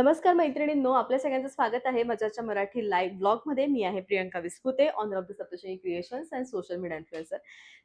नमस्कार मैत्रिणींनो, आपल्या सगळ्यांचं स्वागत आहे मजाच्या मराठी लाईव्ह ब्लॉगमध्ये. मी आहे Priyanka Vispute, owner of the Saptashrungi creations and social media influencer.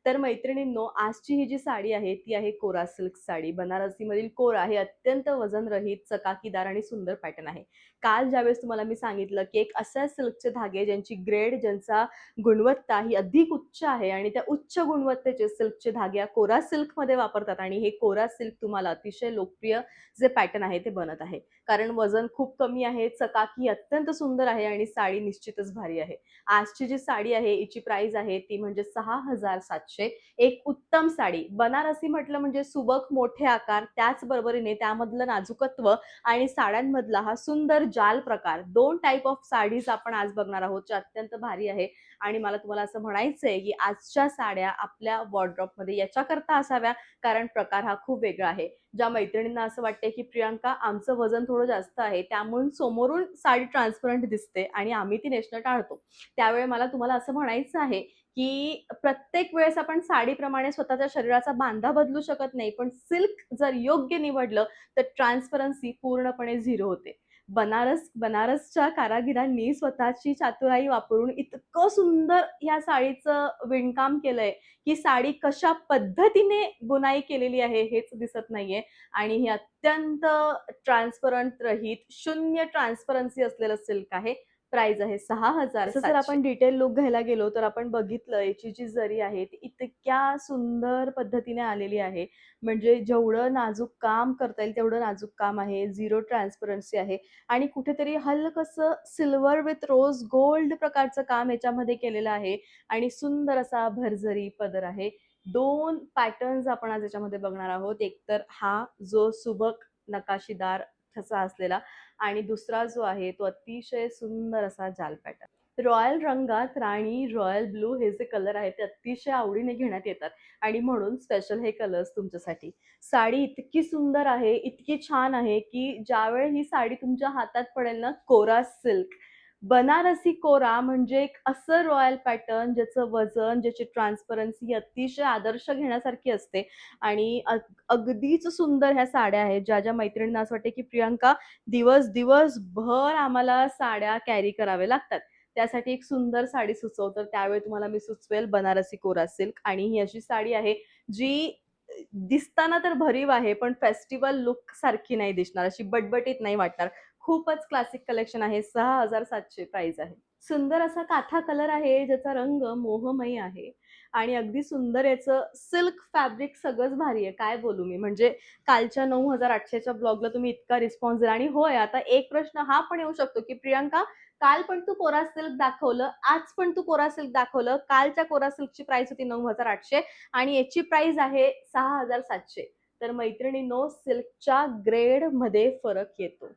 तर मैत्रिणींनो, आजची ही जी साडी आहे ती आहे कोरा सिल्क साडी. बनारसीमधील कोरा हे अत्यंत वजनरहित, चकाकीदार आणि सुंदर पॅटर्न आहे. काल ज्यावेळेस तुम्हाला मी सांगितलं की एक अशा सिल्कचे धागे ज्यांची ग्रेड, ज्यांचा गुणवत्ता ही अधिक उच्च आहे आणि त्या उच्च गुणवत्तेचे सिल्कचे धागे या कोरा सिल्कमध्ये वापरतात आणि हे कोरा सिल्क तुम्हाला अतिशय लोकप्रिय जे पॅटर्न आहे ते बनत आहे. कारण वजन खूप कमी आहे, चकाकी अत्यंत सुंदर आहे आणि साडी निश्चितच भारी आहे. आजची जी साडी आहे हिची प्राइस आहे ती म्हणजे 6,700. एक उत्तम साडी. बनारसी म्हटलं म्हणजे सुबक मोठे आकार, त्याच बरोबरीने त्यामधलं नाजूकत्व आणि साड्यांमधला हा सुंदर जाल प्रकार. 2 टाइप ऑफ साडीज आपण आज बघणार आहोत, जे अत्यंत भारी आहे. आणि मला तुम्हाला असं म्हणायचंय की आजच्या साड्या आपल्या वॉर्डरोबमध्ये याच्याकरता असाव्या कारण प्रकार हा खूप वेगळा आहे. ज्या मैत्रिणींना असं वाटतंय की प्रियंका आमचं वजन थोडं जास्त आहे, त्यामुळे समोरून साडी ट्रान्सपरंट दिसते आणि आम्ही ती नेसणं टाळतो. त्यावेळी मला तुम्हाला असं म्हणायचं आहे की प्रत्येक वेळेस आपण साडीप्रमाणे स्वतःच्या शरीराचा बांधा बदलू शकत नाही, पण सिल्क जर योग्य निवडलं तर ट्रान्सपरन्सी पूर्णपणे 0 होते. बनारसच्या कारागिरांनी स्वतःची चातुराई वापरून इतकं सुंदर या साडीचं विणकाम केलंय की साडी कशा पद्धतीने बुनाई केलेली आहे हेच दिसत नाहीये आणि हे अत्यंत ट्रान्सपरंट रहित, शून्य ट्रान्सपरन्सी असलेलं सिल्क आहे. प्राइस आहे 6,700. जर आपण डिटेल लुक घ्यायला गेलो तर आपण बघितलं याची जी जरी आहे ती इतक्या सुंदर पद्धतीने आलेली आहे. म्हणजे जेवढं नाजूक काम करता येईल तेवढं नाजूक काम आहे. 0 ट्रान्सपरन्सी आहे आणि कुठेतरी हलकसं सिल्वर विथ रोज गोल्ड प्रकारचं काम याच्यामध्ये केलेलं आहे आणि सुंदर असा भरजरी पदर आहे. 2 पॅटर्न्स आपण आज याच्यामध्ये बघणार आहोत. एक तर हा जो सुबक नकाशीदार ठसा असलेला आणि दुसरा जो आहे तो अतिशय सुंदर असा जाल पॅटर्न. रॉयल रंगात राणी, रॉयल ब्लू हे जे कलर आहेत ते अतिशय आवडीने घेण्यात येतात आणि म्हणून स्पेशल हे कलर्स तुमच्यासाठी. साडी इतकी सुंदर आहे, इतकी छान आहे की ज्यावेळी ही साडी तुमच्या हातात पडेल ना, कोरा सिल्क, बनारसी कोरा म्हणजे एक असं रॉयल पॅटर्न ज्याचं वजन, ज्याची ट्रान्सपरन्सी अतिशय आदर्श घेण्यासारखी असते आणि अगदीच सुंदर ह्या साड्या आहेत. ज्या मैत्रिणींना असं वाटते की प्रियंका दिवसभर आम्हाला साड्या कॅरी कराव्या लागतात. त्यासाठी एक सुंदर साडी सुचव, तर त्यावेळी तुम्हाला मी सुचवेल बनारसी कोरा सिल्क आणि ही अशी साडी आहे जी दिसताना तर भरीव आहे, पण फेस्टिव्हल लुक सारखी नाही दिसणार, अशी बटबटीत नाही वाटणार. खूपच क्लासिक कलेक्शन आहे. 6,700 प्राइस आहे. सुंदर असा काथा कलर आहे ज्याचा रंग मोहमयी आहे आणि अगदी सुंदर याचं सिल्क फॅब्रिक सगळंच भारी आहे. काय बोलू मी, म्हणजे कालच्या 9,800च्या ब्लॉगला तुम्ही इतका रिस्पॉन्स दिला आणि होय, आता एक प्रश्न हा पण येऊ शकतो की प्रियंका काल पण तू कोरा सिल्क दाखवलं, आज पण तू कोरा सिल्क दाखवलं. कालच्या कोरा सिल्कची प्राइस होती 9,800 आणि याची प्राइस आहे 6,700. तर मैत्रिणींनो, सिल्कच्या ग्रेडमध्ये फरक येतो.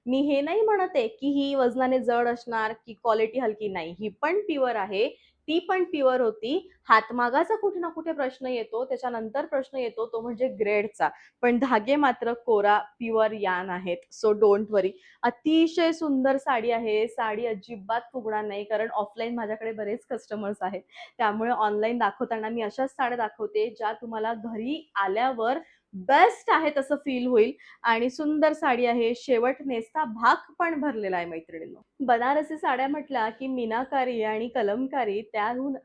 मी हे नाही म्हणत आहे की ही वजनाने जड असणार की क्वालिटी हलकी, नाही. ही पण प्युअर आहे, ती पण प्युअर होती. हातमागाचा कुठे ना कुठे प्रश्न येतो, त्याच्यानंतर प्रश्न येतो तो म्हणजे ग्रेडचा. पण धागे मात्र कोरा प्युअर यान आहेत. सो डोंट वरी. अतिशय सुंदर साडी आहे. साडी अजिबात फुगणार नाही कारण ऑफलाईन माझ्याकडे बरेच कस्टमर्स आहेत. त्यामुळे ऑनलाईन दाखवताना मी अशाच साड्या दाखवते ज्या तुम्हाला घरी आल्यावर बेस्ट आहे तसं फील होईल आणि सुंदर साडी आहे. शेवट नेसता भाग पण भरलेला आहे मैत्रिणींनो. बनारसी साड्या म्हटल्या की मीनाकारी आणि कलमकारी, त्याहून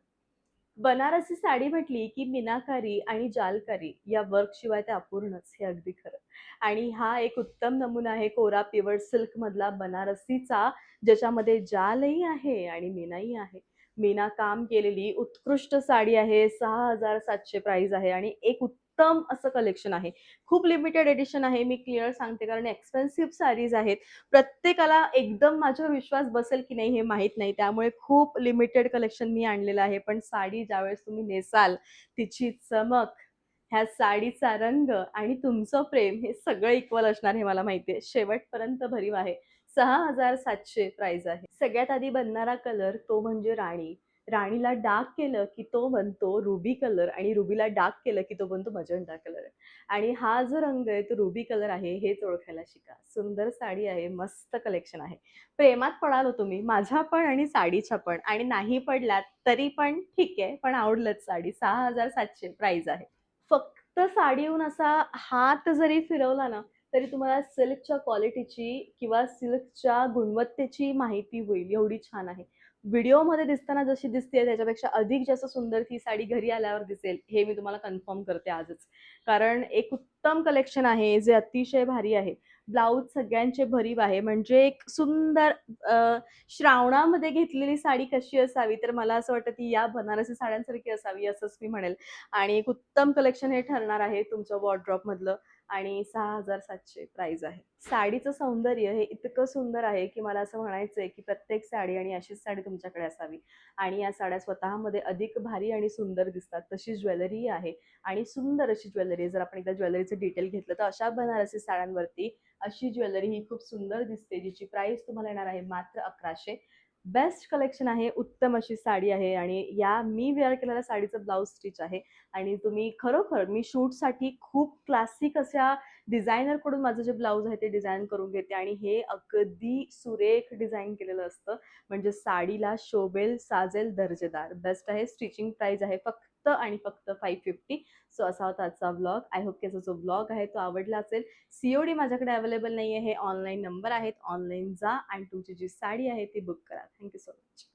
बनारसी साडी म्हटली की मीनाकारी आणि जालकारी या वर्क शिवाय ते अपूर्णच, हे अगदी खरं. आणि हा एक उत्तम नमुना आहे कोरा प्युअर सिल्क मधला बनारसीचा, ज्याच्यामध्ये जालही आहे आणि मीनाही आहे. मीना काम केलेली उत्कृष्ट साडी आहे. 6,700 प्राइस आहे आणि एक उत्तम असं कलेक्शन आहे. खूप लिमिटेड एडिशन आहे, मी क्लिअर सांगते, कारण एक्सपेन्सिव्ह साडीज आहेत. प्रत्येकाला एकदम माझ्यावर विश्वास बसेल की नाही हे माहित नाही, त्यामुळे खूप लिमिटेड कलेक्शन मी आणलेलं आहे. पण साडी ज्यावेळेस तुम्ही नेसाल, तिची चमक, ह्या साडीचा रंग आणि तुमचं प्रेम हे सगळं इक्वल असणार हे मला माहिती आहे. शेवटपर्यंत भरीव आहे. 6,700 प्राइस आहे. सगळ्यात आधी बनणारा कलर तो म्हणजे राणी. राणीला डार्क केलं की तो बनतो रुबी कलर आणि रुबीला डार्क केलं की तो बनतो मजंटा कलर. आणि हा जो रंग आहे तो रुबी कलर आहे, हेच ओळखायला शिका. सुंदर साडी आहे, मस्त कलेक्शन आहे. प्रेमात पडाल हो तुम्ही, माझ्या पण आणि साडीच्या पण. आणि नाही पडलात तरी पण ठीक आहे, पण आवडलंच साडी. 6,700 प्राइस आहे. फक्त साडीहून असा हात जरी फिरवला ना तरी तुम्हाला सिल्कच्या क्वालिटीची किंवा सिल्कच्या गुणवत्तेची माहिती होईल, एवढी छान आहे. व्हिडिओमध्ये दिसताना जशी दिसते त्याच्यापेक्षा अधिक जास्त सुंदर ती साडी घरी आल्यावर दिसेल, हे मी तुम्हाला कन्फर्म करते आजच. कारण एक उत्तम कलेक्शन आहे, जे अतिशय भारी आहे. ब्लाउज सगळ्यांचे भरीव आहे. म्हणजे एक सुंदर श्रावणामध्ये घेतलेली साडी कशी असावी, तर मला असं वाटतं ती या बनारसी साड्यांसारखी असावी असंच मी म्हणेल. आणि एक उत्तम कलेक्शन हे ठरणार आहे तुमच्या वॉर्डरोबमधलं. आणि 6,700 प्राइस आहे. साडीचं सौंदर्य हे इतकं सुंदर आहे, की मला असं म्हणायचंय, की प्रत्येक साडी आणि अशीच साडी तुमच्याकडे असावी. आणि या साड्या स्वतःमध्ये अधिक भारी आणि सुंदर दिसतात. तशी ज्वेलरी आहे आणि सुंदर अशी ज्वेलरी आहे. जर आपण एकदा ज्वेलरीचं डिटेल घेतलं तर अशा बनारसी साड्यांवरती अशी ज्वेलरी ही खूप सुंदर दिसते, जिची प्राइस तुम्हाला येणार आहे मात्र 1100. बेस्ट कलेक्शन आहे, उत्तम अशी साडी आहे आणि या मी वेअर केलेल्या साडीचं ब्लाउज स्टिच आहे. आणि तुम्ही खरोखर मी शूटसाठी खूप क्लासिक अशा डिझायनरकडून माझं जे ब्लाउज आहे ते डिझाइन करून घेते आणि हे अगदी सुरेख डिझाइन केलेलं असतं. म्हणजे साडीला शोभेल, साजेल, दर्जेदार. बेस्ट आहे. स्टिचिंग प्राइस आहे फक्त आणि फक्त 550. सो असा होता आजचा व्लॉग. आय होप की जो व्लॉग आहे तो आवडला असेल. सीओडी माझ्याकडे अवेलेबल नाही आहे. ऑनलाईन नंबर आहेत. ऑनलाईन जा आणि तुमची जी साडी आहे ती बुक करा. Thank so much.